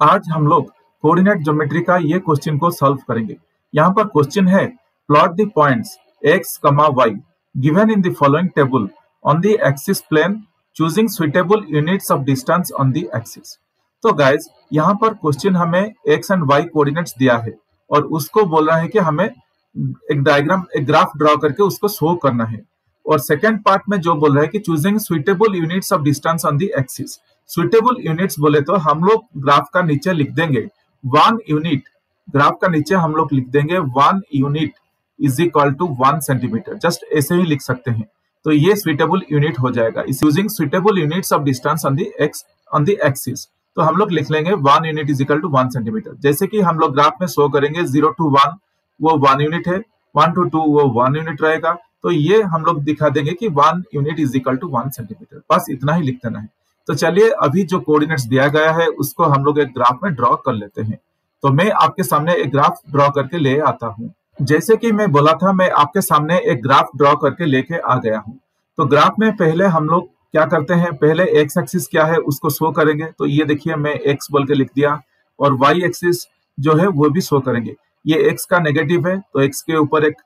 आज हम लोग कोऑर्डिनेट ज्योमेट्री का ये क्वेश्चन को सॉल्व करेंगे। यहाँ पर क्वेश्चन है plot the points x, y given in the following table on the axis plane choosing suitable units of distance on the axis. तो गाइज यहाँ पर क्वेश्चन हमें x एंड y कोऑर्डिनेट्स दिया है और उसको बोल रहा है कि हमें एक ग्राफ ड्रॉ करके उसको शो करना है। और सेकेंड पार्ट में जो बोल रहा है कि choosing suitable units of distance on the axis. Suitable units बोले तो हम लोग ग्राफ का नीचे लिख देंगे 1 यूनिट, ग्राफ का नीचे हम लोग लिख देंगे 1 unit is equal to 1 centimetre, just ऐसे ही लिख सकते हैं। तो ये सुइटेबल यूनिट हो जाएगा इस using suitable units of distance on the axis. तो हम लोग लिख लेंगे 1 unit is equal to 1 centimetre. जैसे कि हम लोग ग्राफ में शो करेंगे 0 to 1 वो 1 यूनिट है, 1 to 2 वो 1 यूनिट रहेगा। तो ये हम लोग दिखा देंगे कि 1 unit is equal to 1 centimetre, बस इतना ही लिख देना है। तो चलिए अभी जो कोऑर्डिनेट्स दिया गया है उसको हम लोग एक ग्राफ में ड्रॉ कर लेते हैं। तो मैं आपके सामने एक ग्राफ ड्रॉ करके ले आता हूँ। जैसे कि मैं बोला था, मैं आपके सामने एक ग्राफ ड्रॉ करके लेके आ गया हूँ। तो ग्राफ में पहले हम लोग क्या करते हैं, पहले एक्स एक्सिस क्या है उसको शो करेंगे। तो ये देखिए मैं एक्स बोल के लिख दिया और वाई एक्सिस जो है वो भी शो करेंगे। ये एक्स का नेगेटिव है तो एक्स के ऊपर एक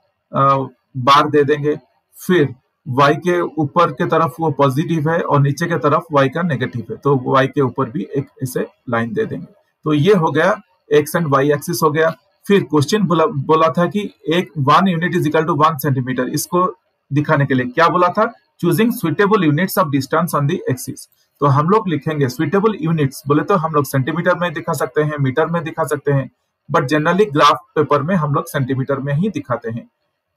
बार दे देंगे, फिर y के ऊपर के तरफ वो पॉजिटिव है और नीचे के तरफ y का नेगेटिव है तो y के ऊपर भी एक ऐसे लाइन दे देंगे। तो ये हो गया x एंड y एक्सिस हो गया। फिर क्वेश्चन बोला था कि 1 unit is equal to 1 centimetre, इसको दिखाने के लिए क्या बोला था, choosing suitable units of distance on the axis. तो हम लोग लिखेंगे सुइटेबल यूनिट्स बोले तो हम लोग सेंटीमीटर में दिखा सकते हैं, मीटर में दिखा सकते हैं, बट जनरली ग्राफ पेपर में हम लोग सेंटीमीटर में ही दिखाते हैं।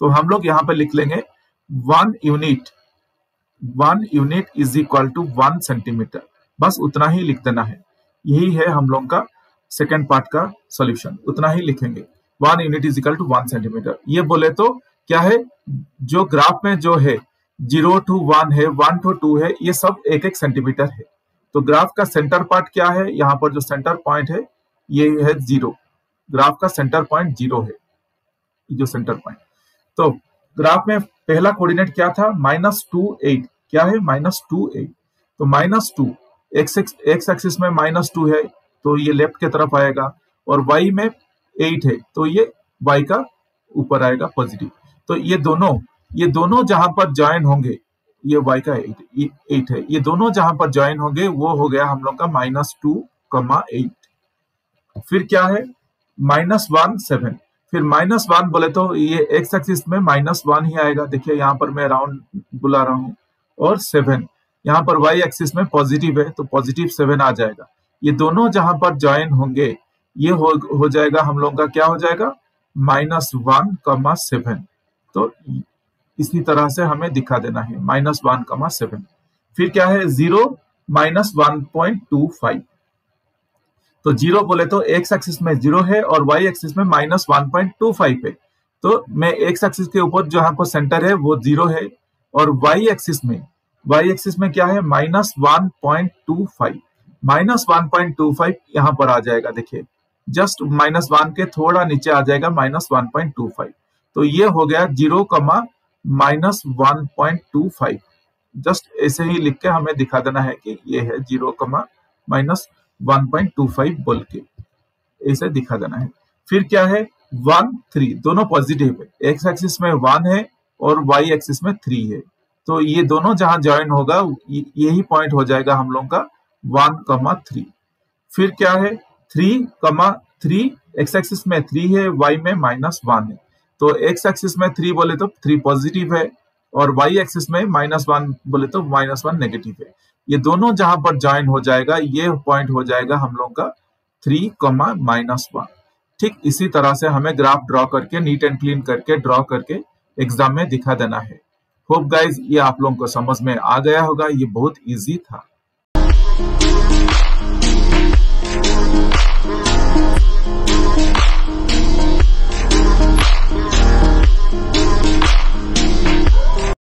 तो हम लोग यहाँ पे लिख लेंगे 1 unit is equal to 1 centimetre, बस उतना ही लिख देना है। यही है हम लोग का सेकेंड पार्ट का सॉल्यूशन, उतना ही लिखेंगे 1 unit is equal to 1 centimetre. ये बोले तो क्या है, जो ग्राफ में जो है 0 to 1 है, 1 to 2 है, ये सब 1-1 सेंटीमीटर है। तो ग्राफ का सेंटर पार्ट क्या है, यहाँ पर जो सेंटर पॉइंट है ये है 0, ग्राफ का सेंटर पॉइंट 0 है, जो सेंटर पॉइंट। तो ग्राफ में पहला कोऑर्डिनेट क्या था, -2 8, क्या है -2 8। तो -2 एक्स एक्सिस में -2 है तो ये लेफ्ट की तरफ आएगा और y में 8 है तो ये y का ऊपर आएगा पॉजिटिव। तो ये दोनों जहां पर ज्वाइन होंगे, ये y का 8 है, ये दोनों जहां पर ज्वाइन होंगे वो हो गया हम लोग का -2, 8। फिर क्या है -1 7। फिर -1 बोले तो ये एक्स एक्सिस में -1 ही आएगा, देखिए यहाँ पर मैं राउंड बुला रहा हूँ, और 7 यहाँ पर y एक्सिस में पॉजिटिव है तो पॉजिटिव 7 आ जाएगा। ये दोनों जहां पर ज्वाइन होंगे ये हो जाएगा हम लोग का क्या हो जाएगा -1, 7। तो इसी तरह से हमें दिखा देना है -1, 7। फिर क्या है 0, -1.25। तो 0 बोले तो एक्स एक्सिस में 0 है और y एक्सिस में -1.25 है। तो मैं एक्स एक्सिस के ऊपर जहां पर सेंटर है वो 0 है और y एक्सिस में क्या है -1.25। -1.25 यहाँ पर आ जाएगा, देखिए जस्ट -1 के थोड़ा नीचे आ जाएगा -1.25। तो ये हो गया 0, -1.25। जस्ट ऐसे ही लिख के हमें दिखा देना है कि ये है 0, -1.25 बोल के ऐसे दिखा देना है। फिर क्या है 1 3, दोनों पॉजिटिव है, एक्स एक्सिस में 1 है और y एक्सिस में 3 है। तो ये दोनों जहां ज्वाइन होगा यही पॉइंट हो जाएगा हम लोग का 1, 3। फिर क्या है 3, एक्स एक्सिस में 3 है, y में -1 है। तो एक्स एक्सिस में 3 बोले तो 3 पॉजिटिव है और y एक्सिस में -1 बोले तो -1 नेगेटिव है। ये दोनों जहां पर ज्वाइन हो जाएगा ये पॉइंट हो जाएगा हम लोग का 3, -1। ठीक इसी तरह से हमें ग्राफ ड्रॉ करके नीट एंड क्लीन करके ड्रॉ करके एग्जाम में दिखा देना है। होप गाइज ये आप लोगों को समझ में आ गया होगा, ये बहुत इजी था।